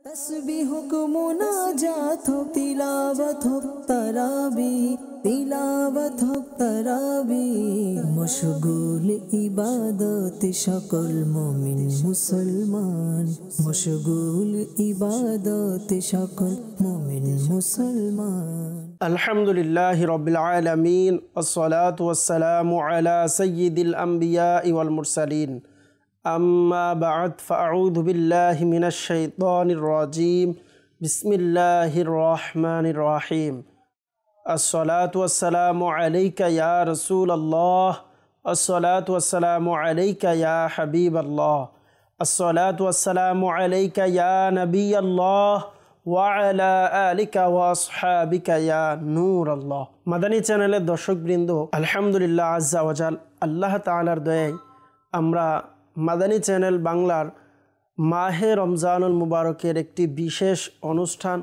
तस्बीह को मुनाजात हो तिलावत हो तराबी तिलावत हो तराबी मशगूल इबादत शकल मोमिन मुसलमान मशगूल इबादत शकल मोमिन मुसलमान अल्हम्दुलिल्लाहि रब्बिल आलमीन अस्सलातु वस्सलामु अला सय्यिदिल अंबिया'i वल मुरसलीन अम्मा बअद फ़अऊज़ु बिल्लाहि मिनश शैतानिर रजीम बिस्मिल्लाहिर रहमानिर रहीम अस्सलातु वस्सलामु अलैका या रसूलल्लाह अस्सलातु वस्सलामु अलैका या हबीबल्लाह अस्सलातु वस्सलामु अलैका या नबियल्लाह ওয়ালা আলিকা ওয়াসহাবিকা ইয়া নূরাল্লাহ। মাদানী চ্যানেলের দর্শকবৃন্দ, আলহামদুলিল্লাহ আজ্জা ওয়াজাল আল্লাহ তাআলার দয়ায় আমরা মাদানী চ্যানেল বাংলার মাহে রমজানুল মুবারকের একটি বিশেষ অনুষ্ঠান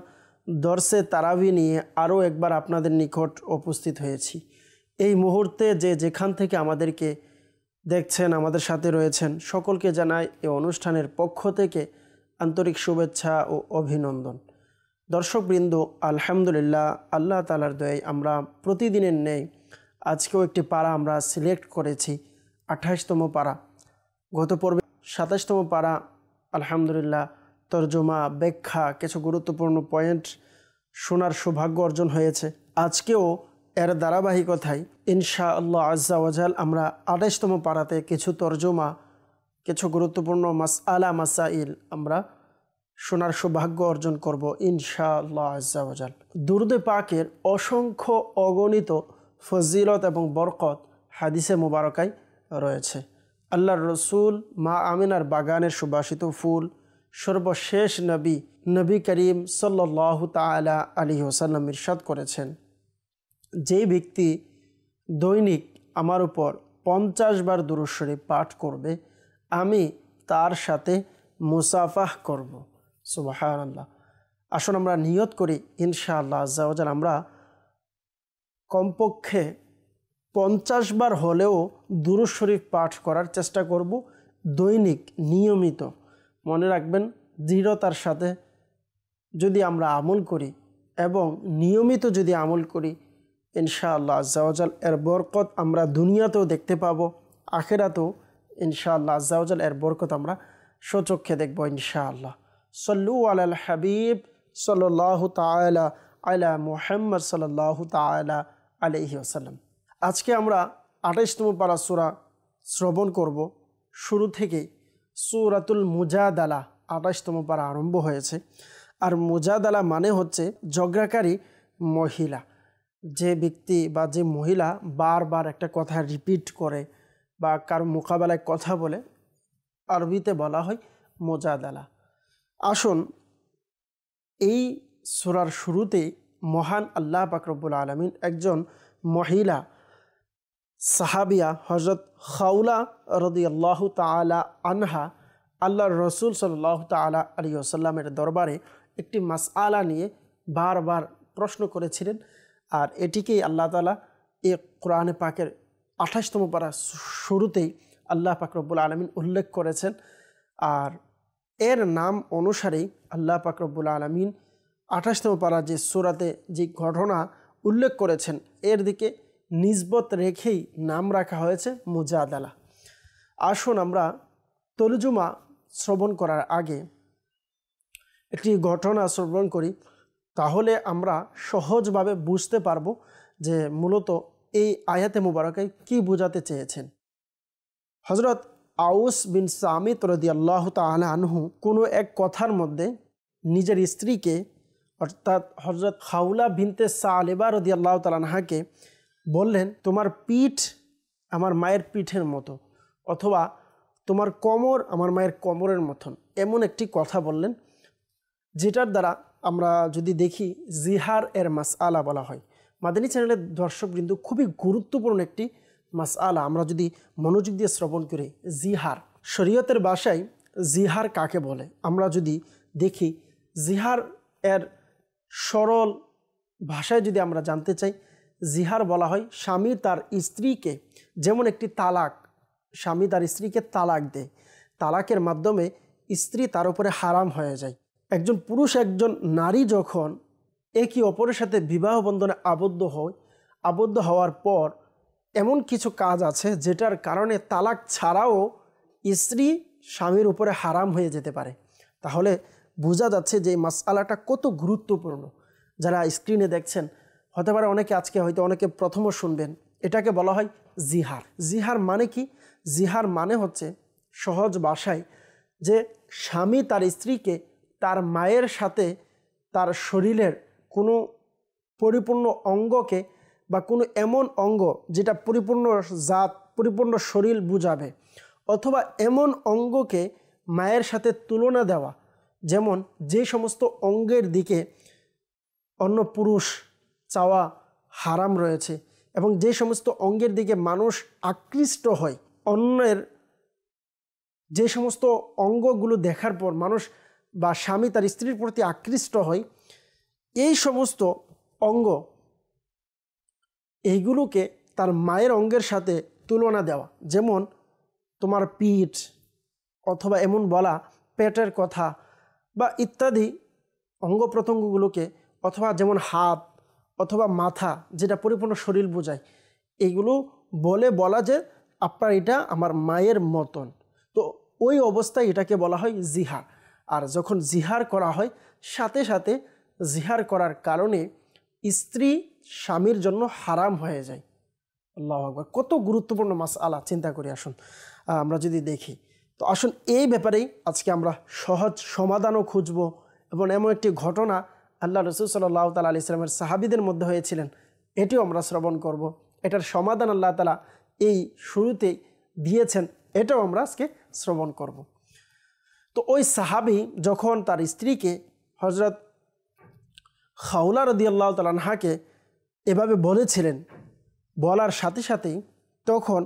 দর্সে তারাবি নিয়ে আরও একবার আপনাদের নিকট উপস্থিত হয়েছি। এই মুহূর্তে যে যেখান থেকে আমাদেরকে দেখছেন, আমাদের সাথে রয়েছেন, সকলকে জানাই এই অনুষ্ঠানের পক্ষ থেকে আন্তরিক শুভেচ্ছা ও অভিনন্দন। দর্শকবৃন্দ, আলহামদুলিল্লাহ আল্লাহ তাআলার দয়ায় আমরা প্রতিদিনের ন্যায় আজকেও একটি পারা আমরা সিলেক্ট করেছি, 28তম পারা। গত পর্বে 27তম পারা আলহামদুলিল্লাহ তরজমা, ব্যাখ্যা, কিছু গুরুত্বপূর্ণ পয়েন্ট শোনার সৌভাগ্য অর্জন হয়েছে। আজকেও এর ধারাবাহিকতায় ইনশাআল্লাহ আজ্জা ওয়াজাল আমরা 28তম পারাতে কিছু তরজমা, কিছু গুরুত্বপূর্ণ মাসআলা মাসাইল আমরা শোনার সৌভাগ্য অর্জন করব ইনশাআল্লাহ আজ্জা ওয়াজাল। দুরূদে পাকের অসংখ্য অগণিত ফজিলত এবং বরকত হাদিসে মুবারকায় রয়েছে। আল্লাহর রসুল মা আমিনার বাগানের সুবাসিত ফুল, সর্বশেষ নবী করিম সাল্লাল্লাহু তাআলা আলাইহি ওয়াসাল্লাম ইরশাদ করেছেন, যে ব্যক্তি দৈনিক আমার উপর 50 বার দুরূদ শরীফ পাঠ করবে, আমি তার সাথে মুসাফাহ করব। সুবহানাল্লাহ। আসুন আমরা নিয়ত করি ইনশাআল্লাহ আজ্জা ওয়াজাল আমরা কমপক্ষে 50 বার হলেও দুরূদ শরীফ পাঠ করার চেষ্টা করব দৈনিক, নিয়মিত। মনে রাখবেন, দৃঢ়তার সাথে যদি আমরা আমল করি এবং নিয়মিত যদি আমল করি, ইনশাআল্লাহ আজ্জা ওয়াজাল এর বরকত আমরা দুনিয়াতেও দেখতে পাবো, আখিরাতেও ইনশাআল্লাহ আজ্জা ওয়াজাল এর বরকত আমরা স্বচক্ষে দেখব ইনশাআল্লাহ। সল্লু আলাল হাবিব সাল্লাল্লাহু তাআলা আলা মুহাম্মদ সাল্লাল্লাহু তাআলা আলাইহি ওয়াসাল্লাম। আজকে আমরা 28তম পারা সূরা শ্রবণ করব। শুরু থেকে সূরাতুল মুজাদালা 28তম পারা আরম্ভ হয়েছে। আর মুজাদালা মানে হচ্ছে ঝগড়াকারী মহিলা। যে ব্যক্তি বা যে মহিলা বারবার একটা কথা রিপিট করে বা কারো মোকাবেলায় কথা বলে, আরবিতে বলা হয় মুজাদালা। আসুন এই সূরার শুরুতে মহান আল্লাহ পাক রব্বুল আলামিন একজন মহিলা সাহাবিয়া হযরত খাউলা রাদিয়াল্লাহু তাআলা আনহা আল্লাহর রসুল সাল্লাল্লাহু তাআলা আলাইহি ওয়াসাল্লামের দরবারে একটি মাসআলা নিয়ে বারবার প্রশ্ন করেছিলেন। আর এটিকেই আল্লাহ তাআলা এই কোরআনে পাকের 28তম পারা শুরুতেই আল্লাহ পাক রব্বুল আলামিন উল্লেখ করেছেন। আর এর নাম অনুসারেই আল্লাহ পাক রব্বুল আলামিন 28তম পারা যে সূরাতে যে ঘটনা উল্লেখ করেছেন, এর দিকে নিসবত রেখেই নাম রাখা হয়েছে মুজাদালা। আসুন আমরা তরজমা শ্রবণ করার আগে একটি ঘটনা শ্রবণ করি, তাহলে আমরা সহজভাবে বুঝতে পারবো যে মূলত এই আয়াতে মুবারকায় কি বোঝাতে চেয়েছেন। হযরত আউস বিন সামিত রাদিয়াল্লাহু তাআলা আনহু কোনো এক কথার মধ্যে নিজের স্ত্রীকে, অর্থাৎ হযরত খাউলা বিনতে সালেবা রাদিয়াল্লাহু তাআলা আনহাকে বললেন, তোমার পিঠ আমার মায়ের পিঠের মতো, অথবা তোমার কোমর আমার মায়ের কোমরের মতন, এমন একটি কথা বললেন, যেটার দ্বারা আমরা যদি দেখি জিহার এর মাসআলা বলা হয়। মাদানী চ্যানেলের দর্শকবৃন্দ, খুবই গুরুত্বপূর্ণ একটি মাসআলা আমরা যদি মনোযোগ দিয়ে শ্রবণ করি। জিহার, শরীয়তের ভাষায় জিহার কাকে বলে আমরা যদি দেখি, জিহার এর সরল ভাষায় যদি আমরা জানতে চাই, জিহার বলা হয় স্বামী তার স্ত্রীকে, যেমন একটি তালাক, স্বামী তার স্ত্রীকে তালাক দেয়, তালাকের মাধ্যমে স্ত্রী তার উপরে হারাম হয়ে যায়। একজন পুরুষ একজন নারী যখন একে অপরের সাথে বিবাহ বন্ধনে আবদ্ধ হওয়ার পর এমন কিছু কাজ আছে যেটার কারণে তালাক ছাড়াও স্ত্রী স্বামীর উপরে হারাম হয়ে যেতে পারে। তাহলে বোঝা যাচ্ছে যে এই মাসআলাটা কত গুরুত্বপূর্ণ। যারা স্ক্রিনে দেখছেন, হতে পারে অনেকে আজকে হয়তো অনেকে প্রথমও শুনবেন, এটাকে বলা হয় জিহার। জিহার মানে কি? জিহার মানে হচ্ছে সহজ ভাষায় যে স্বামী তার স্ত্রীকে তার মায়ের সাথে তার শরীরের কোনো পরিপূর্ণ অঙ্গকে বা কোনো এমন অঙ্গ যেটা পরিপূর্ণ জাত পরিপূর্ণ শরীর বুঝাবে, অথবা এমন অঙ্গকে মায়ের সাথে তুলনা দেওয়া, যেমন যে সমস্ত অঙ্গের দিকে অন্য পুরুষ চাওয়া হারাম রয়েছে এবং যে সমস্ত অঙ্গের দিকে মানুষ আকৃষ্ট হয়, অন্যের যে সমস্ত অঙ্গগুলো দেখার পর মানুষ বা স্বামী তার স্ত্রীর প্রতি আকৃষ্ট হয়, এই সমস্ত অঙ্গ এইগুলোকে তার মায়ের অঙ্গের সাথে তুলনা দেওয়া, যেমন তোমার পিঠ, অথবা এমন বলা পেটের কথা বা ইত্যাদি অঙ্গ প্রত্যঙ্গগুলোকে, অথবা যেমন হাত অথবা মাথা যেটা পরিপূর্ণ শরীর বোঝায়, এইগুলো বলা যে আপনার এটা আমার মায়ের মতন। তো ওই অবস্থায় এটাকে বলা হয় জিহার। আর যখন জিহার করা হয়, সাথে সাথে জিহার করার কারণে স্ত্রী স্বামীর জন্য হারাম হয়ে যায়। আল্লাহু আকবার, কত গুরুত্বপূর্ণ মাসআলা, চিন্তা করি। আসুন আমরা যদি দেখি, তো আসুন এই ব্যাপারেই আজকে আমরা সহজ সমাধানও খুঁজব এবং এমন একটি ঘটনা আল্লাহ রসুল সাল্লাল্লাহু তাআলা আলাইহি ওয়াসাল্লামের সাহাবীদের মধ্যে হয়েছিলেন, এটিও আমরা শ্রবণ করব। এটার সমাধান আল্লাহ তাআলা এই শুরুতেই দিয়েছেন, এটাও আমরা আজকে শ্রবণ করব। তো ওই সাহাবী যখন তার স্ত্রীকে হযরত খাওলা রাদিয়াল্লাহু তাআলা আনহাকে এভাবে বলেছিলেন, বলার সাথে সাথেই তখন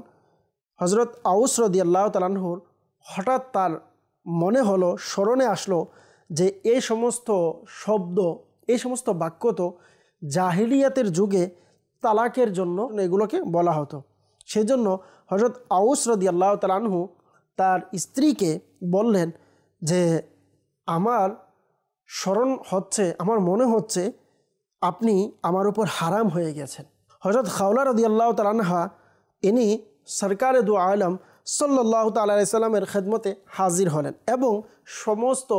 হযরত আউস রাদিয়াল্লাহু তাআলা আনহুর হঠাৎ তার মনে হলো, স্মরণে আসলো যে এই সমস্ত শব্দ, এই সমস্ত বাক্য তো জাহিলিয়াতের যুগে তালাকের জন্য এগুলোকে বলা হতো। সেজন্য হযরত আউস রাদিয়াল্লাহু তাআলা আনহু তার স্ত্রীকে বললেন যে আমার স্মরণ হচ্ছে, আমার মনে হচ্ছে আপনি আমার উপর হারাম হয়ে গেছেন। হযরত খাওলা রাদিয়াল্লাহু তাআলা আনহা ইনি সরকারে দু আলম সাল্লাল্লাহু তাআলা আলাইহি সাল্লামের খেদমতে হাজির হলেন এবং সমস্ত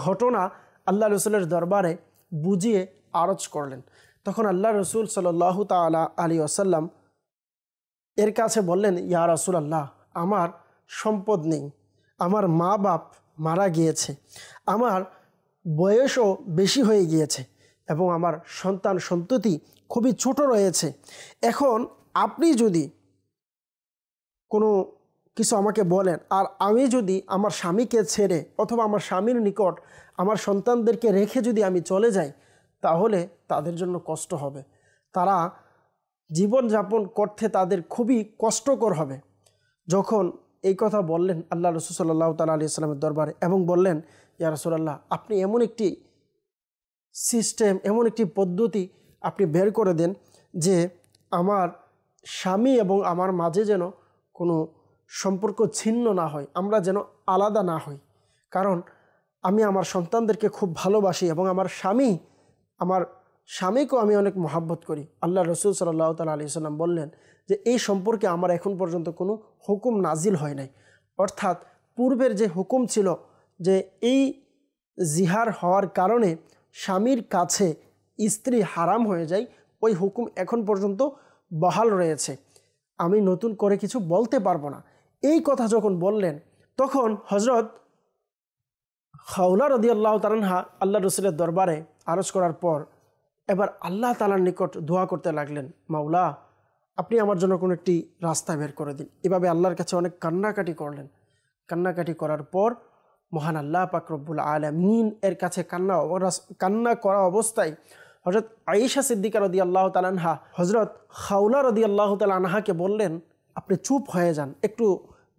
ঘটনা আল্লাহ রসুলের দরবারে বুঝিয়ে আরজ করলেন। তখন আল্লাহ রসুল সাল্লাল্লাহু তাআলা আলাইহি ওয়াসাল্লাম এর কাছে বললেন, ইয়া রাসূলুল্লাহ, আমার সম্পদ নেই, আমার মা বাপ মারা গিয়েছে, আমার বয়সও বেশি হয়ে গিয়েছে এবং আমার সন্তান সন্ততি খুবই ছোট রয়েছে। এখন আপনি যদি কোনো কিছু আমাকে বলেন, আর আমি যদি আমার স্বামীকে ছেড়ে অথবা আমার স্বামীর নিকট আমার সন্তানদেরকে রেখে যদি আমি চলে যাই, তাহলে তাদের জন্য কষ্ট হবে, তারা জীবনযাপন করতে তাদের খুবই কষ্টকর হবে। যখন এই কথা বললেন আল্লাহ রসুল সাল্লাল্লাহু তাআলা আলাইহি ওয়াসাল্লামের দরবারে এবং বললেন, ইয়া রাসূলুল্লাহ, আপনি এমন একটি সিস্টেম, এমন একটি পদ্ধতি আপনি বের করে দেন যে আমার স্বামী এবং আমার মাঝে যেন কোনো সম্পর্ক ছিন্ন না হয়, আমরা যেন আলাদা না হই, কারণ আমি আমার সন্তানদেরকে খুব ভালোবাসি এবং আমার স্বামীকেও আমি অনেক মহাব্বত করি। আল্লাহ রসুল সাল্লাল্লাহু তাআলা আলাইহি ওয়াসাল্লাম বললেন যে এই সম্পর্কে আমার এখন পর্যন্ত কোনো হুকুম নাজিল হয় নাই, অর্থাৎ পূর্বের যে হুকুম ছিল যে এই জিহার হওয়ার কারণে স্বামীর কাছে স্ত্রী হারাম হয়ে যায়, ওই হুকুম এখন পর্যন্ত বহাল রয়েছে, আমি নতুন করে কিছু বলতে পারবো না। এই কথা যখন বললেন, তখন হযরত খাওলা রাদিয়াল্লাহু তাআলা আনহা আল্লাহ রসুলের দরবারে আরজ করার পর এবার আল্লাহ তাআলার নিকট দোয়া করতে লাগলেন, মাওলা, আপনি আমার জন্য কোনো একটি রাস্তা বের করে দিন। এভাবে আল্লাহর কাছে অনেক কান্নাকাটি করলেন। কান্নাকাটি করার পর মহান আল্লাহ পাক রব্বুল আলামিন এর কাছে কান্না করা অবস্থায় হযরত আয়েশা সিদ্দিকা রাদিয়াল্লাহু তাআলা আনহা হযরত খাওলা রাদিয়াল্লাহু তাআলা আনহাকে বললেন, আপনি চুপ হয়ে যান, একটু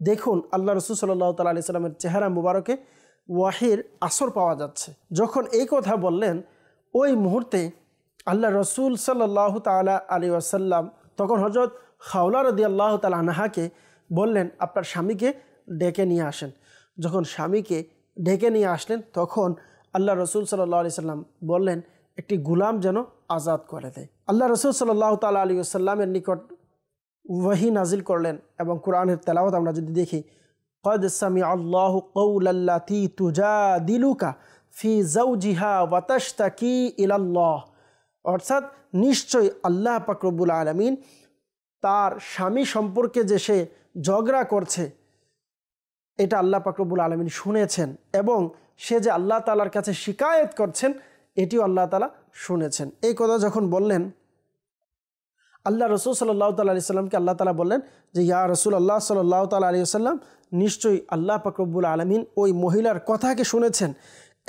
দেখুন আল্লাহ রসুল সাল্লাল্লাহু তাআলা আলাইহি সাল্লামের চেহারা মুবারকে ওয়াহির আসর পাওয়া যাচ্ছে। যখন এই কথা বললেন, ওই মুহূর্তে আল্লাহ রসুল সাল্লাল্লাহু তাআলা আলাইহি ওয়াসাল্লাম তখন হযরত খাওলা রাদিয়াল্লাহু তাআলা আনহাকে বললেন, আপনার স্বামীকে ডেকে নিয়ে আসেন। যখন স্বামীকে ডেকে নিয়ে আসলেন, তখন আল্লাহ রসুল সাল্লাল্লাহু আলাইহি সাল্লাম বললেন একটি গুলাম যেন আজাদ করে দেয়। আল্লাহ রসুল সাল্লাল্লাহু তাআলা আলাইহি ওয়াসাল্লামের নিকট ওয়াহি নাজিল করলেন এবং কোরআনের তেলাওয়াত আমরা যদি দেখি, قد سمع الله قول التي تجادلك في زوجها وتشتكي إلى الله, অর্থাৎ নিশ্চয় আল্লাহ পাক রব্বুল আলামিন তার স্বামী সম্পর্কে যে সে ঝগড়া করছে এটা আল্লাহ পাক রব্বুল আলামিন শুনেছেন, এবং সে যে আল্লাহ তাআলার কাছে শিকায়েত করছেন এটিও আল্লাহ তাআলা শুনেছেন। এই কথা যখন বললেন আল্লাহ রসুল সাল্লাল্লাহু তাআলা আলাইহি সাল্লামকে আল্লাহ তাআলা বললেন যে ইয়া রাসূলুল্লাহ সাল্লাল্লাহু তাআলা আলাইহি সাল্লাম, নিশ্চয়ই আল্লাহ পাক রব্বুল আলামিন ওই মহিলার কথাকে শুনেছেন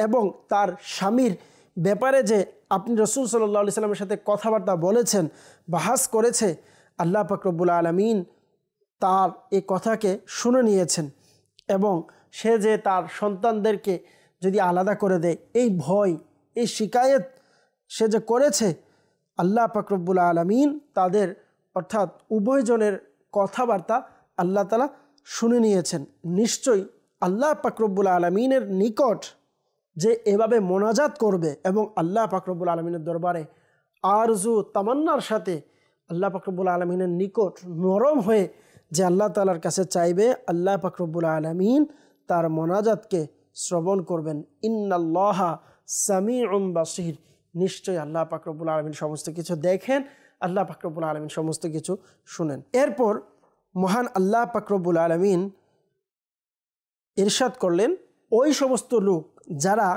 এবং তার স্বামীর ব্যাপারে যে আপনি রসুল সাল্লাল্লাহু আলাইহি সাল্লামের সাথে কথাবার্তা বলেছেন, বাহাস করেছে, আল্লাহ পাক রব্বুল আলামিন তার এই কথাকে শুনে নিয়েছেন এবং সে যে তার সন্তানদেরকে যদি আলাদা করে দেয় এই ভয়, এই শিকায়েত সে যে করেছে, আল্লাহ পাক রব্বুল আলামিন তাদের অর্থাৎ উভয়জনের কথাবার্তা আল্লাহ তাআলা শুনে নিয়েছেন। নিশ্চয়ই আল্লাহ পাক রব্বুল আলামিনের নিকট যে এভাবে মোনাজাত করবে এবং আল্লাহ পাক রব্বুল আলামিনের দরবারে আরজু তামান্নার সাথে আল্লাহ পাক রব্বুল আলামিনের নিকট নরম হয়ে যে আল্লাহ তাআলার কাছে চাইবে, আল্লাহ পাক রব্বুল আলামিন তার মোনাজাতকে শ্রবণ করবেন। ইন্নাল্লাহা সামিউন বাসীর, নিশ্চয়ই আল্লাহ পাক রব্বুল আলামিন সমস্ত কিছু দেখেন, আল্লাহ পাক রব্বুল আলামিন সমস্ত কিছু শুনেন। এরপর মহান আল্লাহ পাক রব্বুল আলামিন ইরশাদ করলেন, ওই সমস্ত লোক যারা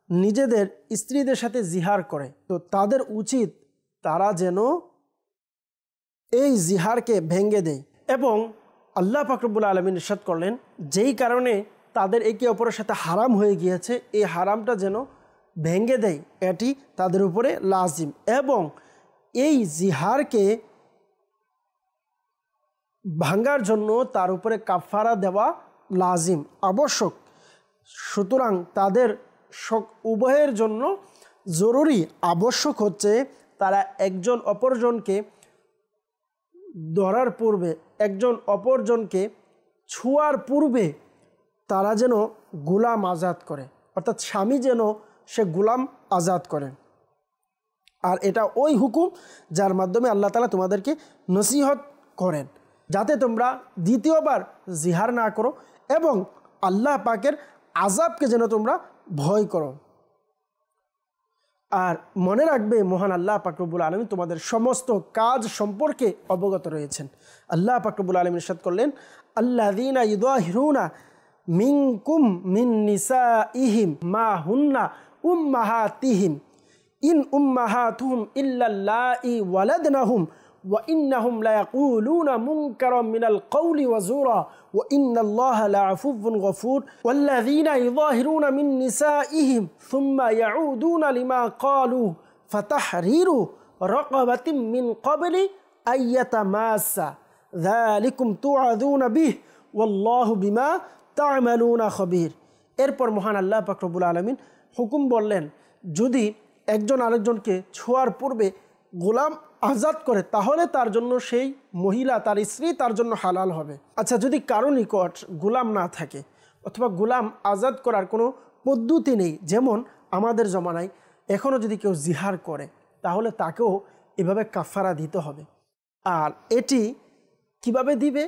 নিজেদের স্ত্রীদের সাথে জিহার করে তো তাদের উচিত তারা যেন এই জিহারকে ভেঙে দেয়, এবং আল্লাহ পাক রব্বুল আলামিন ইরশাদ করলেন যেই কারণে তাদের একে অপরের সাথে হারাম হয়ে গিয়েছে এই হারামটা যেন ভেঙে দেয়, এটি তাদের উপরে লাজিম, এবং এই জিহারকে ভাঙার জন্য তার উপরে কাফারা দেওয়া লাজিম, আবশ্যক। সুতরাং তাদের উভয়ের জন্য জরুরি আবশ্যক হচ্ছে তারা একজন অপরজনকে ধরার পূর্বে, একজন অপরজনকে ছোঁয়ার পূর্বে তারা যেন গোলাম আজাদ করে, অর্থাৎ স্বামী যেন সে গোলাম আজাদ করে। আর এটা ওই হুকুম যার মাধ্যমে আল্লাহ তাআলা তোমাদেরকে নসিহত করেন যাতে তোমরা দ্বিতীয়বার জিহার না করো এবং আল্লাহ পাকের আযাবকে যেন তোমরা ভয় করো। আর মনে রাখবে মহান আল্লাহ পাক রব্বুল আলামিন তোমাদের সমস্ত কাজ সম্পর্কে অবগত রয়েছেন। আল্লাহ পাক রব্বুল আলামিন ইরশাদ করলেন, আল্লাযীনা ইউযাহিরুনা মিনকুম মিন নিসাইহিম মা হুন্না উম্মাহাতিহিম ইন উম্মাহাতুহুম ইল্লাল্লাহি ওয়ালাদনাহুম ওয়া ইন্নাহুম লায়াকুলুনা মুনকারাম মিনাল কওলি ওয়া যুরা ওয়া ইন্নাল্লাহা লাআফুউন গফুর ওয়াল্লাযীনা ইউযাহিরুনা মিন নিসাইহিম সুম্মা ইয়াউদুনা লিমা ক্বালু ফাতাহরিরু রাকাবাতিন মিন ক্বাবলি আইয়াতামাসা যালিকুম তুআযুনা বিহি ওয়াল্লাহু বিমা তা'মালুনা খবীর। এরপর মহান আল্লাহ পাক রব্বুল আলামিন হুকুম বললেন, যদি একজন আরেকজনকে ছোঁয়ার পূর্বে গোলাম আজাদ করে তাহলে তার জন্য সেই মহিলা, তার স্ত্রী তার জন্য হালাল হবে। আচ্ছা, যদি কারো নিকট গোলাম না থাকে অথবা গোলাম আজাদ করার কোনো পদ্ধতি নেই, যেমন আমাদের জমানায় এখনও যদি কেউ জিহার করে তাহলে তাকেও এভাবে কাফারা দিতে হবে। আর এটি কিভাবে দিবে?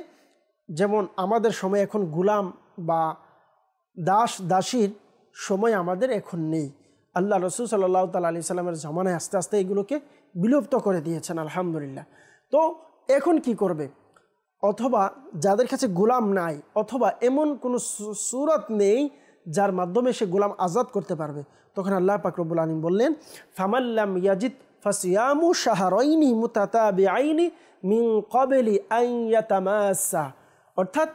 যেমন আমাদের সময় এখন গোলাম বা দাস দাসীর সময় আমাদের এখন নেই। আল্লাহ রসুল সাল্লাল্লাহু তাআলা আলাইহি সাল্লামের জামানায় আস্তে আস্তে এগুলোকে বিলুপ্ত করে দিয়েছেন, আলহামদুলিল্লাহ। তো এখন কি করবে? অথবা যাদের কাছে গোলাম নাই অথবা এমন কোনো সূরত নেই যার মাধ্যমে সে গোলাম আজাদ করতে পারবে, তখন আল্লাহ পাক রব্বুল আলামিন বললেন, ফামাল্লাম ইয়াজিদ ফাসিয়ামু শাহরাইনি মুতাতাবিআইনি মিন ক্বাবলি আন ইয়াতামাসা। অর্থাৎ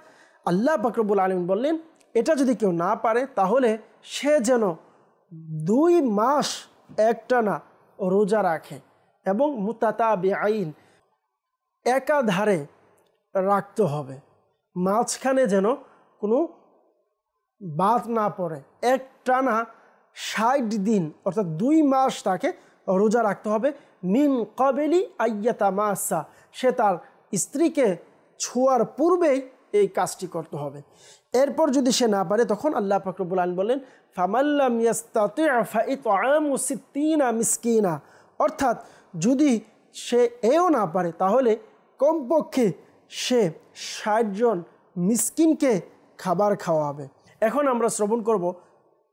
আল্লাহ পাক রব্বুল আলামিন বললেন, এটা যদি কেউ না পারে তাহলে সে যেন 2 মাস একটানা রোজা রাখে এবং মুতাতাবিআইন একাধারে রাখতে হবে, মাঝখানে যেন কোনো বাদ না পড়ে। একটানা 60 দিন অর্থাৎ 2 মাস তাকে রোজা রাখতে হবে। মিন ক্বাবলি আইয়াতামাসা, সে তার স্ত্রীকে ছোঁয়ার পূর্বেই এই কাজটি করতে হবে। এরপর যদি সে না পারে তখন আল্লাহ পাক রব্বুল আলামিন বলেন ফামাল্লাম ইয়াস্তাতি' ফাইতআমু 60 মিসকিনা, অর্থাৎ যদি সে এও না পারে তাহলে কমপক্ষে সে 60 জন মিসকিনকে খাবার খাওয়াবে। এখন আমরা শ্রবণ করব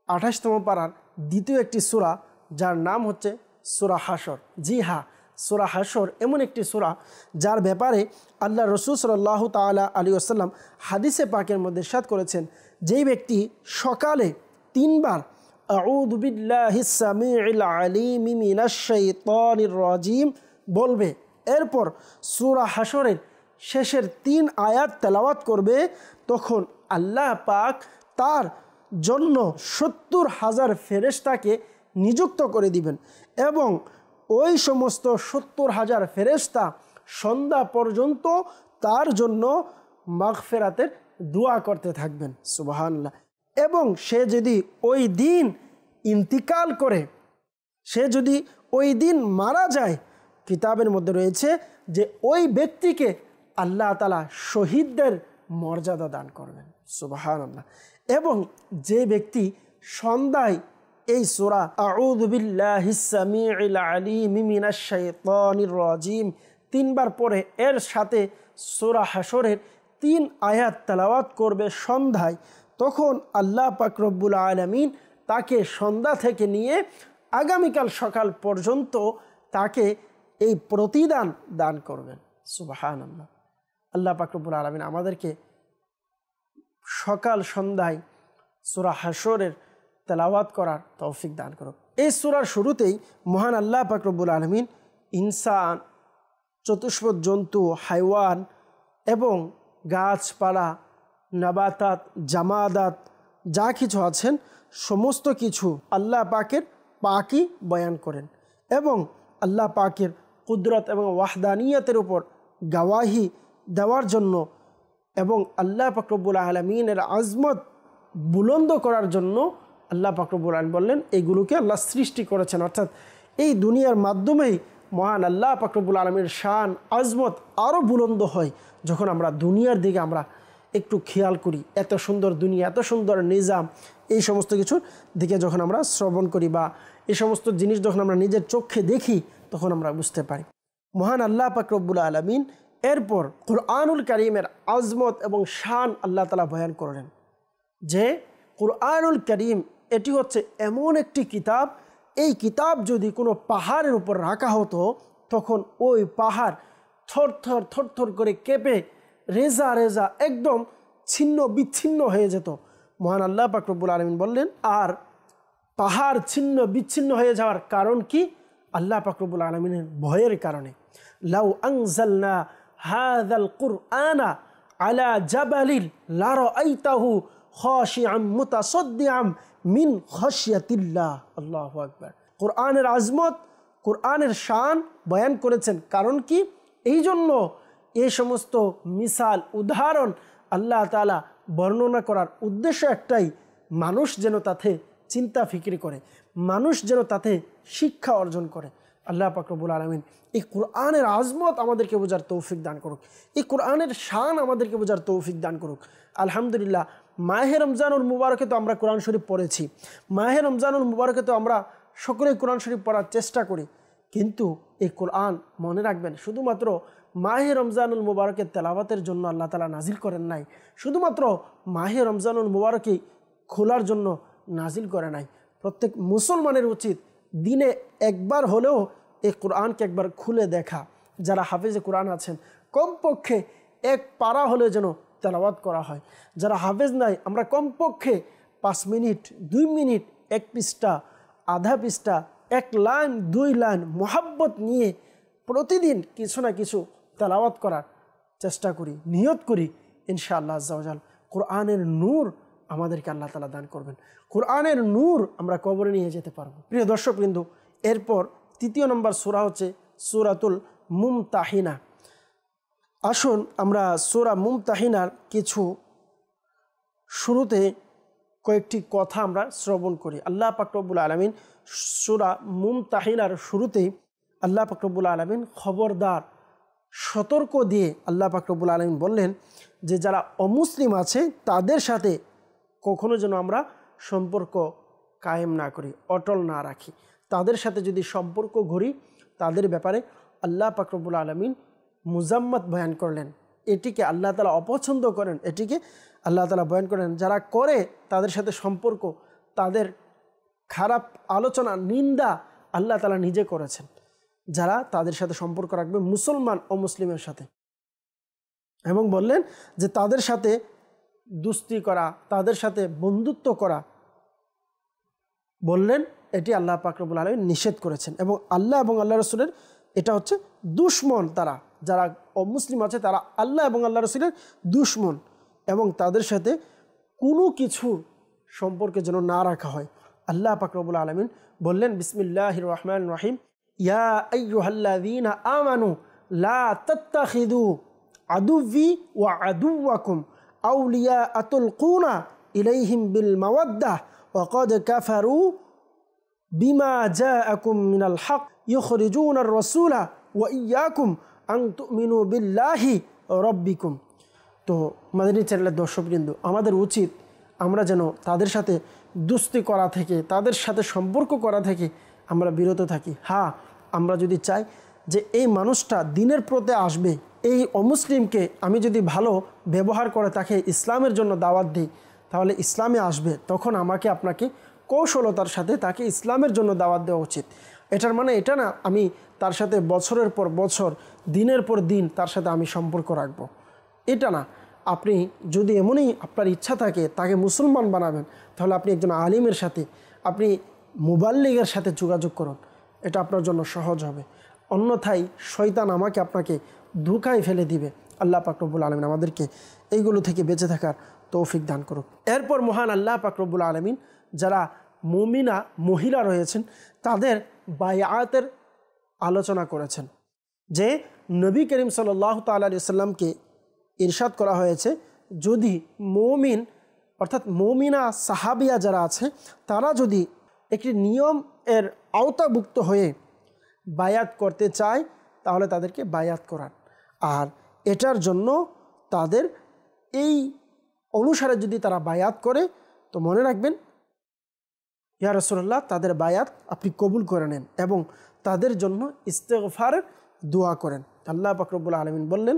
28তম পারার দ্বিতীয় একটি সূরা, যার নাম হচ্ছে সূরা হাশর। জি হ্যাঁ, সূরা হাশর এমন একটি সূরা যার ব্যাপারে আল্লাহ রাসূল সাল্লাল্লাহু তাআলা আলাইহি ওয়াসাল্লাম হাদিসে পাকের মধ্যে ইরশাদ করেছেন, যেই ব্যক্তি সকালে 3 বার আউযু বিল্লাহিস সামিউল আলিম মিনাশ শাইতানির রাজিম বলবে, এরপর সূরা হাশরের শেষের 3 আয়াত তেলাওয়াত করবে, তখন আল্লাহ পাক তার জন্য 70,000 ফেরেশতাকে নিযুক্ত করে দিবেন এবং ওই সমস্ত 70,000 ফেরেশতা সন্ধ্যা পর্যন্ত তার জন্য মাগফিরাতের দোয়া করতে থাকবেন। সুবহানাল্লাহ। এবং সে যদি ওই দিন ইন্তিকাল করে, সে যদি ওই দিন মারা যায়, কিতাবের মধ্যে রয়েছে যে ওই ব্যক্তিকে আল্লাহ তাআলা শহীদদের মর্যাদা দান করবেন। সুবহানাল্লাহ। এবং যে ব্যক্তি সন্ধ্যায় এই সূরা আউযু বিল্লাহিস সামিউল আলিম মিনাশ শাইতানির রাজিম 3 বার পরে এর সাথে সূরা হাশরের 3 আয়াত তেলাওয়াত করবে সন্ধ্যায়, তখন আল্লাহ পাক রব্বুল আলামিন তাকে সন্ধ্যা থেকে নিয়ে আগামীকাল সকাল পর্যন্ত তাকে এই প্রতিদান দান করবেন। সুবহানাল্লাহ। আল্লাহ পাক রব্বুল আলামিন আমাদেরকে সকাল সন্ধ্যায় সূরা হাশরের তেলাওয়াত করার তৌফিক দান করুক। এই সূরার শুরুতেই মহান আল্লাহ পাক রব্বুল আলামিন ইনসান, চতুষ্পদ জন্তু, হাইওয়ান এবং গাছপালা, নাবাতাত, জামাদাত যা কিছু আছেন সমস্ত কিছু আল্লাহ পাকের পাকই বয়ান করেন এবং আল্লাহ পাকের কুদরত এবং ওয়াহদানিয়তের উপর গাওয়াহি দেওয়ার জন্য এবং আল্লাহ পাক রব্বুল আলামিনের আজমত বুলন্দ করার জন্য আল্লাহ পাক রব্বুল আলামিন বললেন এইগুলোকে আল্লাহ সৃষ্টি করেছেন। অর্থাৎ এই দুনিয়ার মাধ্যমেই মহান আল্লাহ পাক রব্বুল আলামিনের শান আজমত আরও বুলন্দ হয় যখন আমরা দুনিয়ার দিকে আমরা একটু খেয়াল করি। এত সুন্দর দুনিয়া, এত সুন্দর নিজাম, এই সমস্ত কিছুর দিকে যখন আমরা শ্রবণ করি বা এই সমস্ত জিনিস যখন আমরা নিজের চোখে দেখি তখন আমরা বুঝতে পারি। মহান আল্লাহ পাক রব্বুল আলামিন এরপর কুরআনুল কারীমের আজমত এবং শান আল্লাহ তাআলা বয়ান করলেন যে কুরআনুল কারীম এটি হচ্ছে এমন একটি কিতাব, এই কিতাব যদি কোনো পাহাড়ের উপর রাখা হতো তখন ওই পাহাড় থরথর থরথর করে কেঁপে রেজা রেজা একদম ছিন্ন বিচ্ছিন্ন হয়ে যেত। মহান আল্লাহ পাক রব্বুল আলামিন বললেন, আর পাহাড় ছিন্ন বিচ্ছিন্ন হয়ে যাওয়ার কারণ কি? আল্লাহ পাক রব্বুল আলামিনের ভয়ের কারণে। লাউ আনজালনা হাযাল কুরআনা আলা জাবালিন লারাআইতাহু খাশিআম মুতাসাদ্দিআম মিন খাশিয়াতিল্লাহ। আল্লাহু আকবার। কুরআনের আজমত, কুরআনের শান বয়ান করেছেন। কারণ কি? এই জন্য এই সমস্ত মিসাল, উদাহরণ আল্লাহ তাআলা বর্ণনা করার উদ্দেশ্য একটাই, মানুষ যেন তাতে চিন্তা ফিকির করে, মানুষ যেন তাতে শিক্ষা অর্জন করে। আল্লাহ পাক রব্বুল আলামিন এই কুরআনের আজমত আমাদেরকে বোঝার তৌফিক দান করুক, এই কুরআনের শান আমাদেরকে বোঝার তৌফিক দান করুক। আলহামদুলিল্লাহ, মাহে রমজানুল মুবারকে তো আমরা কোরআন শরীফ পড়েছি, মাহে রমজানুল মুবারকে তো আমরা সকলেই কোরআন শরীফ পড়ার চেষ্টা করি, কিন্তু এই কোরআন মনে রাখবেন শুধুমাত্র মাহে রমজানুল মুবারকের তেলাওয়াতের জন্য আল্লাহ তাআলা নাজিল করেন নাই, শুধুমাত্র মাহে রমজানুল মুবারকে খোলার জন্য নাজিল করে নাই। প্রত্যেক মুসলমানের উচিত দিনে একবার হলেও এই কোরআনকে একবার খুলে দেখা। যারা হাফেজে কোরআন আছেন কমপক্ষে 1 পারা হলে যেন তেলাওয়াত করা হয়। যারা হাফেজ নাই আমরা কমপক্ষে 5 মিনিট, 2 মিনিট, 1 পৃষ্ঠা, আধা পৃষ্ঠা, 1 লাইন, 2 লাইন মোহাব্বত নিয়ে প্রতিদিন কিছু না কিছু তেলাওয়াত করার চেষ্টা করি, নিয়ত করি। ইনশাআল্লাহ আজ্জা ওয়া জাল কোরআনের নূর আমাদেরকে আল্লাহ তাআলা দান করবেন, কোরআনের নূর আমরা কবরে নিয়ে যেতে পারবো। প্রিয় দর্শকবৃন্দ, এরপর 3 নম্বর সূরা হচ্ছে সূরাতুল মুমতাহিনা। আসুন আমরা সূরা মুমতাহিনার কিছু শুরুতে কয়েকটি কথা আমরা শ্রবণ করি। আল্লাহ পাক রব্বুল আলামিন সূরা মুমতাহিনার শুরুতেই আল্লাহ পাক রব্বুল আলামিন খবরদার, সতর্ক দিয়ে আল্লাহ পাক রব্বুল আলামিন বললেন যে যারা অমুসলিম আছে তাদের সাথে কখনো যেন আমরা সম্পর্ক কায়েম না করি, অটল না রাখি। তাদের সাথে যদি সম্পর্ক গড়ি, তাদের ব্যাপারে আল্লাহ পাক রব্বুল আলামিন মুজাম্মাত বয়ান করলেন। এটিকে আল্লাহ তাআলা অপছন্দ করেন, এটিকে আল্লাহ তাআলা বয়ান করেন। যারা করে তাদের সাথে সম্পর্ক, তাদের খারাপ আলোচনা, নিন্দা আল্লাহ তাআলা নিজে করেছেন। যারা তাদের সাথে সম্পর্ক রাখবে মুসলমান ও মুসলিমের সাথে, এবং বললেন যে তাদের সাথে দুস্তি করা, তাদের সাথে বন্ধুত্ব করা, বললেন এটি আল্লাহ পাক রব্বুল আলামিন নিষেধ করেছেন। এবং আল্লাহ এবং আল্লাহ রসুলের এটা হচ্ছে দুশমন। তারা যারা অমুসলিম আছে তারা আল্লাহ এবং আল্লাহ রসুলের দুশমন, এবং তাদের সাথে কোনো কিছু সম্পর্কে যেন না রাখা হয়। আল্লাহ পাক রব্বুল আলামিন বললেন বিসমিল্লাহির রহমানির রহিম, ইয়া আইয়ুহাল্লাযীনা আমানু লা তাত্তাখিযু আদুव्वी ওয়া আদুওয়াকুম আউলিয়া তুলকুনা ইলাইহিম বিল মাওয়াদ্দাহ ওয়া ক্বাদ কাফারু বিমা জাআকুম মিনাল হক ইউখরিজুনার রাসূলা ওয়া ইয়্যাকুম আন তুমিনু বিল্লাহি রাব্বিকুম। তো মাদানী চ্যানেলের দর্শকবৃন্দ, আমাদের উচিত আমরা যেন তাদের সাথে দুস্তি করা থেকে, তাদের সাথে সম্পর্ক করা থেকে আমরা বিরত থাকি। হ্যাঁ, আমরা যদি চাই যে এই মানুষটা দিনের পথে আসবে, এই অমুসলিমকে আমি যদি ভালো ব্যবহার করে তাকে ইসলামের জন্য দাওয়াত দিই, তাহলে ইসলামে আসবে, তখন আমাকে আপনাকে কৌশলতার সাথে তাকে ইসলামের জন্য দাওয়াত দেওয়া উচিত। এটার মানে এটা না আমি তার সাথে বছরের পর বছর, দিনের পর দিন তার সাথে আমি সম্পর্ক রাখবো, এটা না। আপনি যদি এমনই আপনার ইচ্ছা থাকে তাকে মুসলমান বানাবেন, তাহলে আপনি একজন আলিমের সাথে, আপনি মুবাল্লিগের সাথে যোগাযোগ করুন, এটা আপনার জন্য সহজ হবে। অন্যথায় শয়তান আমাকে আপনাকে ধোঁকায় ফেলে দিবে। আল্লাহ পাক রব্বুল আলামিন আমাদেরকে এইগুলো থেকে বেঁচে থাকার তৌফিক দান করুক। এরপর মহান আল্লাহ পাক রব্বুল আলামিন যারা মুমিনা মহিলা রয়েছেন তাদের বায়াতের আলোচনা করেছেন, যে নবী করিম সাল্লাল্লাহু তাআলা আলাইহি ওয়াসাল্লামকে ইরশাদ করা হয়েছে, যদি মুমিন অর্থাৎ মুমিনা সাহাবিয়া যারা আছে তারা যদি একটি নিয়ম এর আওতাভুক্ত হয়ে বায়াত করতে চায় তাহলে তাদেরকে বায়াত করান। আর এটার জন্য তাদের এই অনুসারে যদি তারা বায়াত করে, তো মনে রাখবেন ইয়া রাসূলুল্লাহ তাদের বায়াত আপনি কবুল করে নেন এবং তাদের জন্য ইস্তেগফারের দোয়া করেন। আল্লাহ পাক রব্বুল আলামিন বললেন,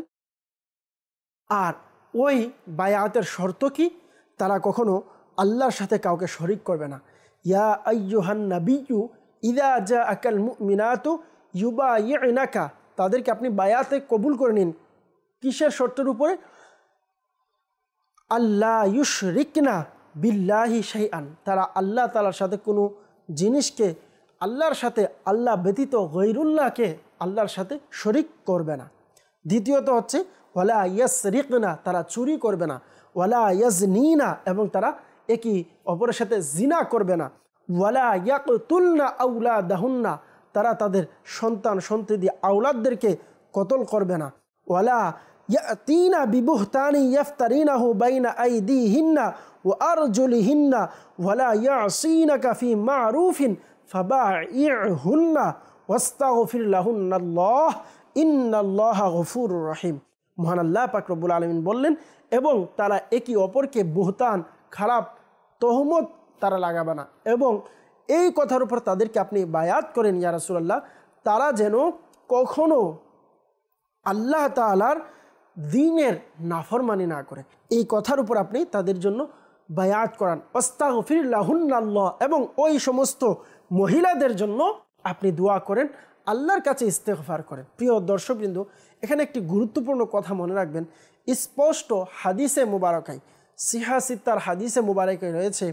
আর ওই বায়াতের শর্ত কি, তারা কখনো আল্লাহর সাথে কাউকে শরিক করবে না। ইয়া আইয়ুহান নাবিয়্যু ইযা জাআকাল মুমিনাতু ইউবাইয়ুনাকা, তাদেরকে আপনি বায়াতে কবুল করে নিন। কিসের শর্তের উপরে? আল্লাহ ইউশরিকনা বিল্লাহি শাইআন, তারা আল্লাহ তাআলার সাথে কোনো জিনিসকে আল্লাহর সাথে, আল্লাহ ব্যতীত গৈরুল্লাহকে আল্লাহর সাথে শরিক করবে না। দ্বিতীয়ত হচ্ছে ওয়ালা ইয়াসরিকনা, তারা চুরি করবে না। ওয়ালা ইয়াজনিনা, এবং তারা একই অপরের সাথে জিনা করবে না। ওয়ালা ইয়াকতুলনা আওলাদাহুন্না, তারা তাদের সন্তান সন্ততি আওলাদদেরকে কতল করবে না। ওয়ালা ইয়াতিনা বিবুহতানি ইফতারিনাহু বাইনা আইদিহিন্না ওয়া আরজুলিহিন্না ওয়ালা ইয়াসিনাকা ফি মারুফিন ফাবাইহুন্না ওয়াস্তাগফির লাহুন্নাল্লাহ ইন্নাল্লাহা গফুরুর রহিম। মহান আল্লাহ পাক রব্বুল আলামিন বললেন, এবং তারা একে অপরকে বুহতান, খারাপ তহমত তারা লাগাবে না। এবং এই কথার উপর তাদেরকে আপনি বায়াত করেন ইয়া রাসূলুল্লাহ, তারা যেন কখনো আল্লাহ তাআলার দ্বীনের নাফরমানি না করে। এই কথার উপর আপনি তাদের জন্য বায়াত করান। আস্তাগফির লাহুন্নাল্লাহ, এবং ওই সমস্ত মহিলাদের জন্য আপনি দোয়া করেন, আল্লাহর কাছে ইস্তেগফার করেন। প্রিয় দর্শকবৃন্দ, এখানে একটি গুরুত্বপূর্ণ কথা মনে রাখবেন। স্পষ্ট হাদিসে মুবারকায়, সিহা সিত্তার হাদিসে মুবারকায় রয়েছে,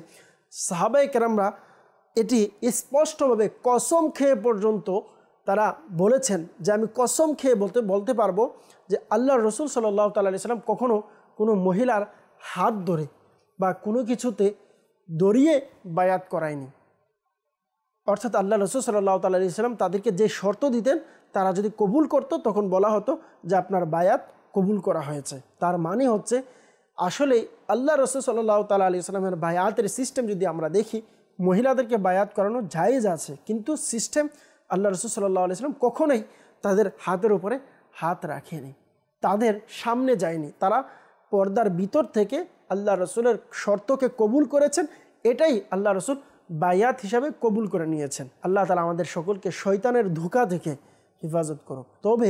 সাহাবায়ে কেরামরা এটি স্পষ্টভাবে কসম খেয়ে পর্যন্ত তারা বলেছেন যে আমি কসম খেয়ে বলতে পারবো যে আল্লাহর রাসূল সাল্লাল্লাহু তাআলা আলাইহি সাল্লাম কখনো কোনো মহিলার হাত ধরে বা কোনো কিছুতে দড়িয়ে বায়াত করায়নি। অর্থাৎ আল্লাহ রাসূল সাল্লাল্লাহু তাআলা আলাইহি সাল্লাম তাদেরকে যে শর্ত দিতেন, তারা যদি কবুল করতো তখন বলা হতো যে আপনার বায়াত কবুল করা হয়েছে। তার মানে হচ্ছে আসলে আল্লাহ রাসূল সাল্লাল্লাহু তাআলা আলাইহি সাল্লামের বায়াতের সিস্টেম যদি আমরা দেখি, মহিলাদেরকে বায়াত করানো জায়েজ আছে, কিন্তু সিস্টেম আল্লাহ রাসূল সাল্লাল্লাহু আলাইহি সাল্লাম কখনোই তাদের হাতের উপরে হাত রাখেনি, তাদের সামনে যায়নি, তারা পর্দার ভিতর থেকে আল্লাহ রসুলের শর্তকে কবুল করেছেন। এটাই আল্লাহ রসুল বায়াত হিসাবে কবুল করে নিয়েছেন। আল্লাহ তাআলা আমাদের সকলকে শয়তানের ধোঁকা থেকে হেফাজত করুক। তবে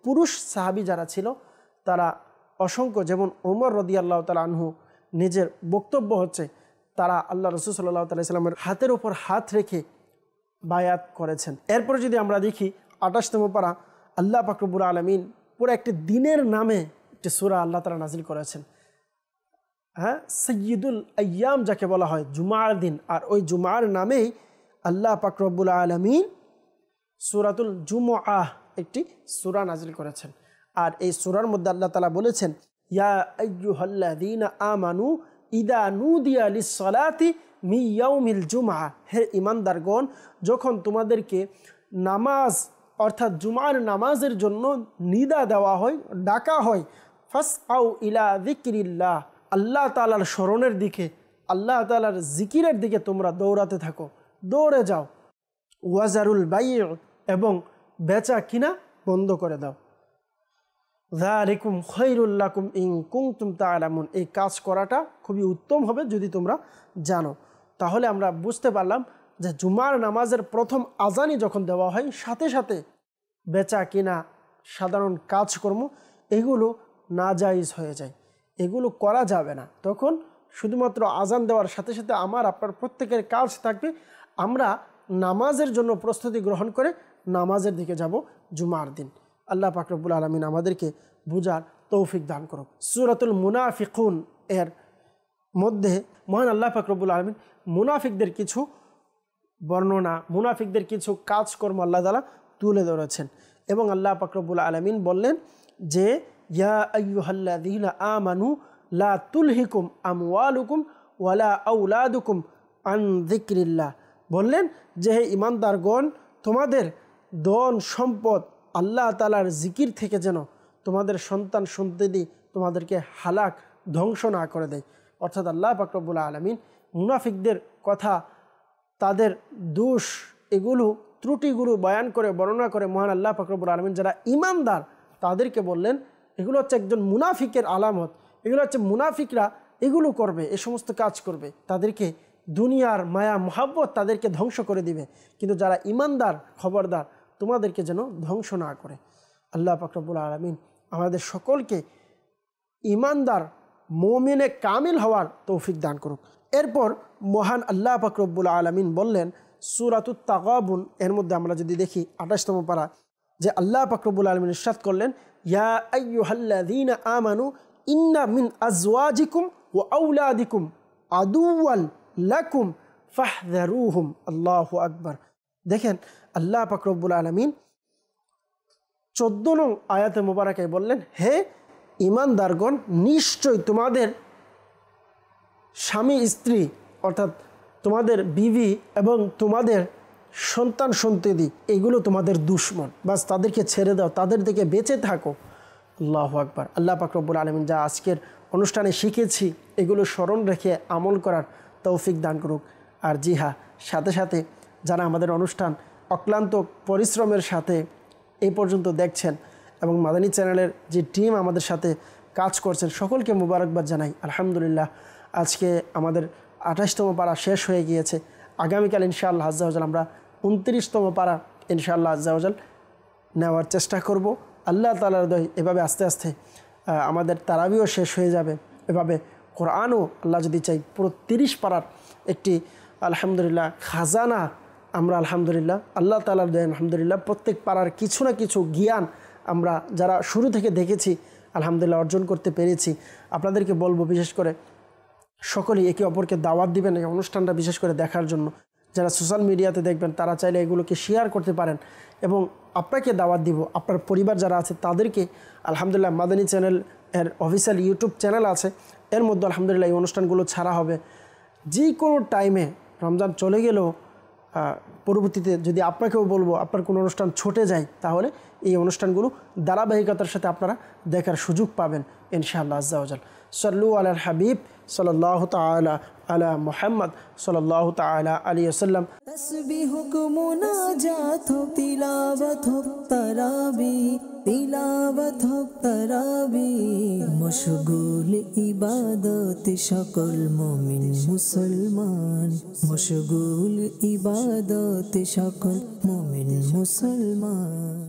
পুরুষ সাহাবী যারা ছিল তারা অসংখ্য, যেমন ওমর রাদিয়াল্লাহু তাআলা আনহু, নিজের বক্তব্য হচ্ছে তারা আল্লাহ রসুল সাল্লাল্লাহু আলাইহি সাল্লামের হাতের ওপর হাত রেখে বায়াত করেছেন। এরপরে যদি আমরা দেখি 28তম পারা, আল্লাহ পাক রব্বুল আলামিন পুরো একটি দিনের নামে একটি সূরা আল্লাহ তাআলা নাজিল করেছেন। হ্যাঁ, সাইয়্যিদুল আইয়াম যাকে বলা হয়, জুমার দিন। আর ওই জুমার নামেই আল্লাহ পাক রব্বুল আলামিন সূরাতুল জুমআহ একটি সূরা নাজিল করেছেন। আর এই সূরার মধ্যে আল্লাহ তাআলা বলেছেন, ইয়া আইয়ুহাল্লাযীনা আমানু ইদা নুদিয়া লিস-সালাতি মিন ইয়াউমিল জুমআহ, হে ঈমানদারগণ, যখন তোমাদেরকে নামাজ অর্থাৎ জুমার নামাজের জন্য নিদা দেওয়া হয়, ডাকা হয়, ফাসআউ ইলা যিকরিল্লাহ, আল্লাহ তাআলার স্মরণের দিকে, আল্লাহ তাআলার জিকিরের দিকে তোমরা দৌড়াতে থাকো, দৌড়ে যাও। ওয়াজারুল বাই', এবং বেচা কিনা বন্ধ করে দাও। যালিকুম খায়রুল লাকুম ইন কুনতুম তা'লামুন, এই কাজ করাটা খুবই উত্তম হবে যদি তোমরা জানো। তাহলে আমরা বুঝতে পারলাম যে জুমার নামাজের প্রথম আজানই যখন দেওয়া হয়, সাথে সাথে বেচা কিনা, সাধারণ কাজকর্ম এগুলো নাজায়েজ হয়ে যায়, এগুলো করা যাবে না। তখন শুধুমাত্র আজান দেওয়ার সাথে সাথে আমার আপনার প্রত্যেকের কাজ থাকবে, আমরা নামাজের জন্য প্রস্তুতি গ্রহণ করে নামাজের দিকে যাব জুমার দিন। আল্লাহ পাক রব্বুল আলামিন আমাদেরকে বুঝার তৌফিক দান করুক। সূরাতুল মুনাফিকুন এর মধ্যে মহান আল্লাহ পাক রব্বুল আলামিন মুনাফিকদের কিছু বর্ণনা, মুনাফিকদের কিছু কাজকর্ম আল্লাহ তাআলা তুলে ধরেছেন। এবং আল্লাহ পাক রব্বুল আলামিন বললেন যে, ইয়া আইয়ুহাল্লাযীনা আমানু লা তুলহিকুম আমওয়ালুকুম ওয়ালা আওলাদুকুম আন যিকরিল্লাহ, বললেন যে হে ঈমানদারগণ, তোমাদের ধন সম্পদ আল্লাহ তাআলার জিকির থেকে যেন তোমাদের সন্তান সন্ততি তোমাদেরকে হালাক ধ্বংস না করে দেয়। অর্থাৎ আল্লাহ পাক রব্বুল আলামিন মুনাফিকদের কথা, তাদের দোষ, এগুলো ত্রুটিগুলো বয়ান করে বর্ণনা করে মহান আল্লাহ পাক রব্বুল আলামিন যারা ঈমানদার তাদেরকে বললেন এগুলো হচ্ছে একজন মুনাফিকের আলামত, এগুলো হচ্ছে মুনাফিকরা এগুলো করবে, এ সমস্ত কাজ করবে, তাদেরকে দুনিয়ার মায়া মোহাব্বত তাদেরকে ধ্বংস করে দিবে। কিন্তু যারা ঈমানদার, খবরদার তোমাদেরকে যেন ধ্বংস না করে। আল্লাহ পাক রব্বুল আলামিন আমাদের সকলকে ঈমানদার মুমিনে কামিল হওয়ার তৌফিক দান করুক। এরপর মহান আল্লাহ পাক রব্বুল আলামিন বললেন সূরাতুত তাগাবুন এর মধ্যে আমরা যদি দেখি 28তম পারা, যে আল্লাহ পাক রব্বুল আলামিন ইরশাদ করলেন, ইয়া আইয়ুহাল্লাযীনা আমানু ইন্না মিন আজওয়াজিকুম ওয়া আওলাদিকুম আদুওয়ান লাকুম ফাহযারুহুম। আল্লাহু আকবার। দেখেন আল্লাহ পাক রব্বুল আলামিন 14 নং আয়াতে মুবারাকায় বললেন, হে ঈমানদারগণ, নিশ্চয় তোমাদের স্বামী স্ত্রী অর্থাৎ তোমাদের বিবি এবং তোমাদের সন্তান সন্ততি এগুলো তোমাদের দুশমন, বাস তাদেরকে ছেড়ে দাও, তাদের থেকে বেঁচে থাকো। আল্লাহু আকবার। আল্লাহ পাক রব্বুল আলামিন যা আজকের অনুষ্ঠানে শিখেছি এগুলো স্মরণ রেখে আমল করার তৌফিক দান করুক। আর জি হ্যাঁ, সাথে সাথে যারা আমাদের অনুষ্ঠান অক্লান্ত পরিশ্রমের সাথে এই পর্যন্ত দেখছেন এবং মাদানী চ্যানেলের যে টিম আমাদের সাথে কাজ করছেন সকলকে মুবারকবাদ জানাই। আলহামদুলিল্লাহ, আজকে আমাদের 28তম পারা শেষ হয়ে গিয়েছে। আগামীকাল ইনশাআল্লাহ আজ্জা ওয়াজাল আমরা 29তম পারা ইনশাআল্লাহ আজ্জা ওয়াজাল নেওয়ার চেষ্টা করব। আল্লাহ তাআলার দয় এভাবে আস্তে আস্তে আমাদের তারাবিও শেষ হয়ে যাবে। এভাবে কোরআনও আল্লাহ যদি চাই পুরো 30 পারার একটি আলহামদুলিল্লাহ খাজানা আমরা আলহামদুলিল্লাহ আল্লাহ তাআলার দয় আলহামদুলিল্লাহ প্রত্যেক পারার কিছু না কিছু জ্ঞান আমরা যারা শুরু থেকে দেখেছি আলহামদুলিল্লাহ অর্জন করতে পেরেছি। আপনাদেরকে বলবো বিশেষ করে সকলেই একে অপরকে দাওয়াত দিবেন এই অনুষ্ঠানটা বিশেষ করে দেখার জন্য। যারা সোশ্যাল মিডিয়াতে দেখবেন তারা চাইলে এগুলোকে শেয়ার করতে পারেন এবং আপনাকে দাওয়াত দিব, আপনার পরিবার যারা আছে তাদেরকে। আলহামদুলিল্লাহ মাদানী চ্যানেল এর অফিসিয়াল ইউটিউব চ্যানেল আছে, এর মধ্যে আলহামদুলিল্লাহ এই অনুষ্ঠানগুলো ছাড়া হবে। যে কোনো টাইমে রমজান চলে গেলেও পরবর্তীতে যদি আপনাকেও বলবো আপনার কোনো অনুষ্ঠান ছুটে যায় তাহলে এই অনুষ্ঠানগুলো ধারাবাহিকতার সাথে আপনারা দেখার সুযোগ পাবেন। ইনশাআল্লাহ আজ্জা ওয়াজাল। সাল্লু আলাল হাবিব সাল্লাল্লাহু তাআলা আলা মুহাম্মদ সাল্লাল্লাহু তাআলা আলাইহি ওয়াসাল্লাম। तस्बीह को मुनाजात हो तिलावत हो तराबी तिलावत हो तराबी मशगूल इबादत सकल मोमिन मुसलमान मशगूल इबादत सकल मोमिन मुसलमान।